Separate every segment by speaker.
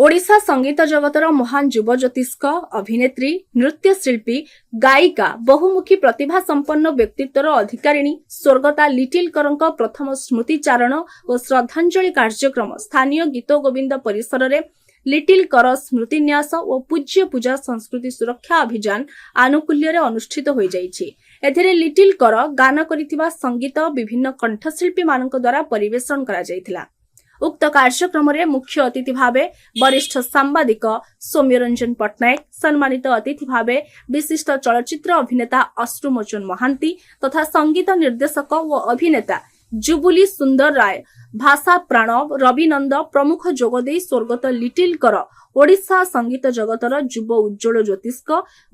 Speaker 1: ओडिशा संगीत जगतर महान युव ज्योतिष्क अभिनेत्री नृत्यशिल्पी गायिका बहुमुखी प्रतिभा संपन्न व्यक्तित्वर अधिकारिणी स्वर्गता लिटिल करंक प्रथम स्मृतिचारण और श्रद्धांजलि कार्यक्रम स्थानीय गीत गोविंद परिसर में लिटिल कर स्मृतिन्यास और पूज्य पूजा संस्कृति सुरक्षा अभियान आनुकूल्य अनुष्ठित हो जाइए। लिटिल कर गान करिथिबा संगीत विभिन्न कंठशिल्पी मानक द्वारा परिवेषण करा जायथिला। उक्त कार्यक्रम में मुख्य अतिथि भावे वरिष्ठ सांबादिक सौम्यरंजन पट्टनायक, सम्मानित अतिथि भावे विशिष्ट चलचित्र अभिनेता अश्रुमोचन महांती तथा संगीत निर्देशक और अभिनेता जुबुली सुंदर राय, भाषा प्राणव, रविनंद प्रमुख जोगदे स्वर्गत लिटिल कर ओडिशा संगीत जगतर युव उज्जवल ज्योतिष्क,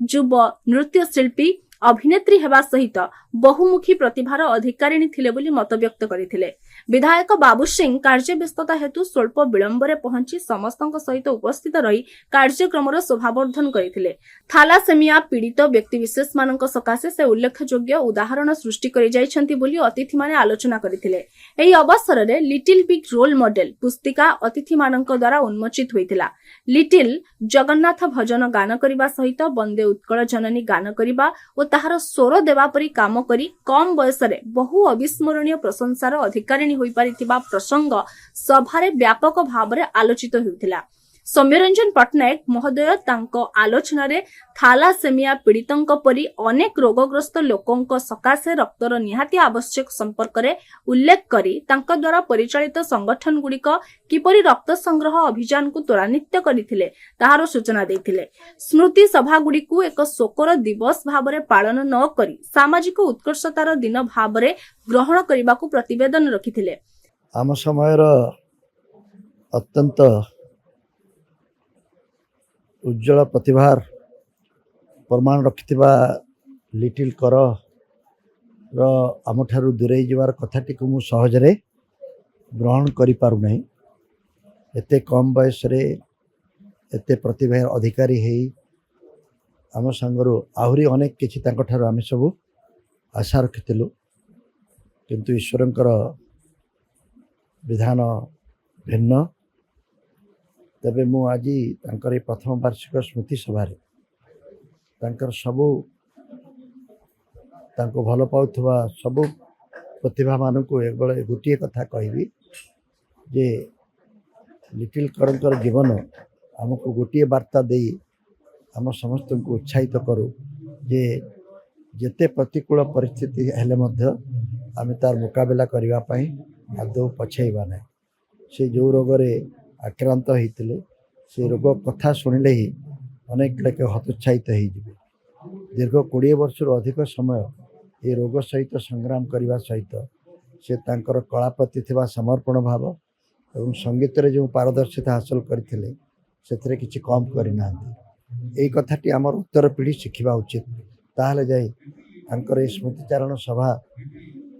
Speaker 1: युव नृत्यशिल्पी, अभिनेत्री हेबा सहित बहुमुखी प्रतिभार अधिकारिणी थिले बोली मत व्यक्त करथिले। विधायक बाबू सिंह कार्य व्यस्तता हेतु स्वल्प विलंबरे पहुंची समस्तक सहित उपस्थित रही कार्यक्रम शोभावर्धन करथिले। थालासेमिया पीड़ित व्यक्ति विशेष मानक सकाशे से उल्लेखयोग्य उदाहरण सृष्टि करि जाइछन्ति बोली अतिथि माने आलोचना करथिले। एही अवसर रे लिटिल बिग रोल मॉडल पुस्तिका अतिथि मानक द्वारा उन्मोचित होइतिला। लिटिल जगन्नाथ भजन गान करिबा सहित वंदे उत्कल जननी गान करिबा और ताहार स्वर देवा परी काम करी कम बयस रे बहु अविस्मरणीय प्रशंसार अधिकारिणी होई पारिथिबा प्रसंग सभारे व्यापक भावरे आलोचित हेउथिला। सौम्यरंजन पट्टनायक महोदय तांको आलोचना रे थालासेमिया पीड़ितंक परी अनेक रोगग्रस्त लोकंक सकाशे रक्तर निहाती आवश्यक संपर्क रे उल्लेख करी तांका द्वारा परिचालित संगठन गुड़िक किपरि रक्त संग्रह अभियान को त्वरान्वित करथिले ताहार सूचना देथिले। स्मृति सभा गुड़िकु एक शोकर दिवस भावरे पालन न करी सामाजिक उत्कर्षतार दिन भावरे ग्रहण करबाकू प्रतिवेदन रखिथिले।
Speaker 2: आम समयर अत्यंत उज्जवल प्रतिभार प्रमाण रखिथिबा लिटिल कर आम ठारू दूरे जबार कथाटी को मु सहजरे ग्रहण करि पारु नहीं। एते कम बयस रे एते प्रतिभा अधिकारी है आम संगरो आहुरी अनेक किछि तांको ठारू आमे सब आशा रखिथिलु, किंतु ईश्वरंकर विधान भिन्न। तबे मु आज तांकर प्रथम वार्षिक स्मृति सभा तांकर सबू तांको भल पाउथवा सबू प्रतिभा मान को एक गोटे कथा कहबी जे लिटिल करंकर जीवन आमको गोटे वार्ता दे आम समस्त को उत्साहित करू जे जेते प्रतिकूल परिस्थिति हेले मध्य आमे तार मुकाबला करिवा पई आदौ पछैबा नै। से जो रोगरे आक्रांत होते से रोग कथा शुणिले ही अनेक लोक हतोत्साहित हो दीर्घ 20 वर्ष अधिक समय ये रोग सहित संग्राम करने सहित से तांकर कला प्रति थिबा समर्पण भाव और संगीत रे जो पारदर्शिता हासिल करथिले सेथरे किछि कम करना एई कथाटी आमर उत्तर पीढ़ी शिखिबा उचित। ताहले जाई तांकर स्मृतिचारण सभा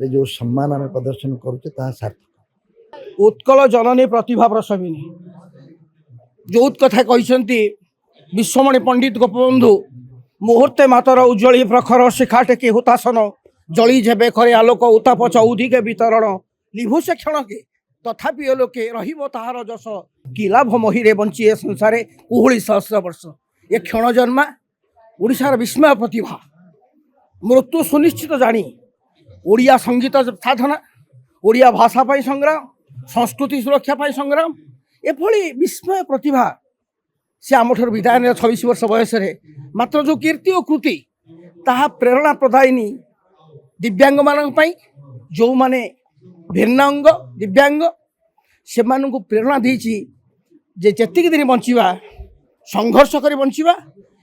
Speaker 2: रे जो सम्मान आम प्रदर्शन करूचे ता सार्थक।
Speaker 3: उत्कल जननी प्रतिभा प्रसविनी जो कथा कहते विश्वमणि पंडित गोपबंधु मुहूर्ते मातर उज्जवली प्रखर शिखा टेकी हुतासन जली झेबे खरे आलोक उताप चौधि के वितरण लिभु से क्षण के तथापि लोके रहिबो ताहार जस कि लाभ मोहिरे बंची ए संसारे कुहुली सहस्र वर्ष। ये क्षण जन्मा ओडिशार विस्मय प्रतिभा मृत्यु सुनिश्चित जानी ओडिया संगीत साधना ओडिया भाषा पाई संग्राम संस्कृति सुरक्षा पाई संग्राम एभली विस्मय प्रतिभा से आम ठार विदाय 26 वर्ष बयस मात्र जो कीर्ति और कृति ताहा प्रेरणा प्रदायिनी दिव्यांग मान जो माने भिन्नांग दिव्यांग से मानू प्रेरणा देछि जे जेतिक दिन बंचिबा संघर्ष करी बंचिबा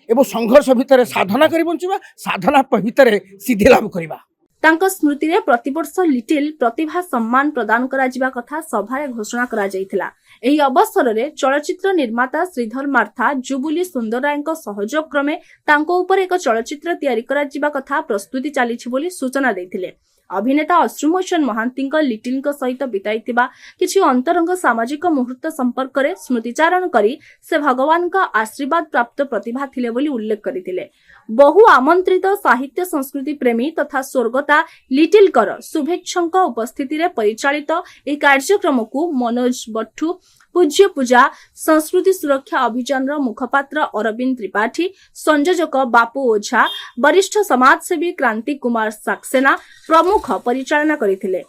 Speaker 3: एवं संघर्ष भितर साधना करी बंचिबा साधना भितर सिद्धि लाभ करिबा।
Speaker 1: तांको स्मृति रे प्रतिवर्ष लिटिल प्रतिभा सम्मान प्रदान करा जिबा कथा सभारे घोषणा करा जायथिला। एही अवसर रे चलचित्र निर्माता श्रीधर मार्था जुबुली सुंदर रायଙ୍କ सहयोग क्रमे तांको ऊपर एक चलचित्र तयारी करा जिबा कथा प्रस्तुति चालिछि बोली सूचना दैथिले। अभिनेता अश्रुमोचन महांती लिटिल सहित बिताइथिबा किछि अंतरंग सामाजिक मुहूर्त संपर्क रे स्मृतिचारण करी से भगवान का आशीर्वाद प्राप्त प्रतिभा थिले बोली उल्लेख करथिले। बहु आमंत्रित साहित्य संस्कृति प्रेमी तथा स्वर्गता लिटिल कर शुभेच्छांक उपस्थिति रे परिचालित ए कार्यक्रम को मनोज बट्टू पूज्य पूजा संस्कृति सुरक्षा अभियान मुखपात्र अरविंद त्रिपाठी संयोजक बापू ओझा वरिष्ठ समाजसेवी क्रांति कुमार सक्सेना प्रमुख परिचालना करथिले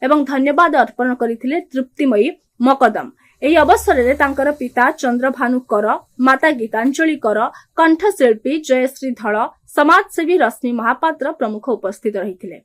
Speaker 1: एवं धन्यवाद अर्पण करथिले तृप्तिमयी मकदम। ଏହି ଅବସରରେ ତାଙ୍କର ପିତା ଚନ୍ଦ୍ରଭାନୁ କର, ମାତା ଗୀତାଞ୍ଜଳି କର, କଣ୍ଠଶିଳ୍ପୀ ଜୟଶ୍ରୀ ଧଳ, ସମାଜସେବୀ ରଶ୍ମି ମହାପାତ୍ର ପ୍ରମୁଖ ଉପସ୍ଥିତ ରହିଥିଲେ।